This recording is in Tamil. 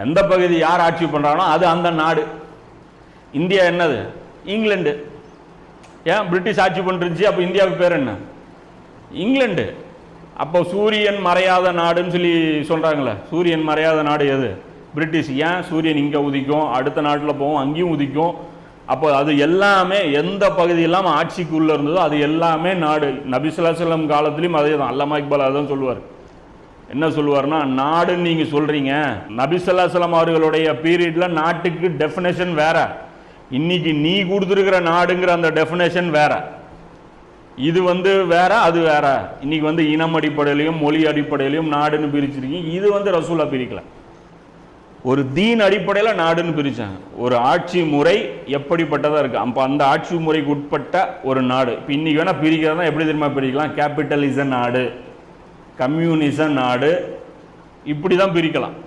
எந்த பகுதி யார் ஆட்சி பண்றானோ அது அந்த நாடு. இந்தியா என்னது? இங்கிலாந்து. ஏன் பிரிட்டிஷ் ஆட்சி பண்ணிருந்துச்சு, அப்போ இந்தியாவுக்கு பேர் என்ன? இங்கிலாந்து. அப்போ சூரியன் மறையாத நாடுன்னு சொல்லி சொல்றாங்களே, சூரியன் மறையாத நாடு எது? பிரிட்டிஷ். ஏன்? சூரியன் இங்கே உதிக்கும், அடுத்த நாட்டில் போகும், அங்கேயும் உதிக்கும். அப்போ அது எல்லாமே எந்த பகுதி இல்லாமல் ஆட்சிக்குள்ளே இருந்ததோ அது எல்லாமே நாடு. நபி ஸல்லல்லாஹு அலைஹி வஸல்லம் காலத்துலேயும் அதே தான். அல்லாமா இக்பால் அதான் சொல்லுவார். என்ன சொல்லுவார்னா, நாடுன்னு நீங்கள் சொல்கிறீங்க, நபி ஸல்லல்லாஹு அலைஹி வஸல்லம் அவர்களுடைய பீரியடில் நாட்டுக்கு டெஃபினேஷன் வேற, இன்னைக்கு நீ கொடுத்துருக்கிற நாடுங்கிற அந்த டெஃபினேஷன் வேற. இது வேற, அது வேற. இன்னைக்கு இனம் அடிப்படையிலையும் மொழி அடிப்படையிலையும் நாடுன்னு பிரிச்சிருக்கீங்க. இது ரசூலா பிரிக்கல, ஒரு தீன் அடிப்படையில் நாடுன்னு பிரிச்சாங்க. ஒரு ஆட்சி முறை எப்படிப்பட்டதாக இருக்கு, அப்போ அந்த ஆட்சி முறைக்கு உட்பட்ட ஒரு நாடு. இப்போ இன்னைக்கு வேணா பிரிக்கிறதா எப்படி தெரியுமா பிரிக்கலாம்? கேபிட்டலிசம் நாடு, கம்யூனிசம் நாடு, இப்படி தான் பிரிக்கலாம்.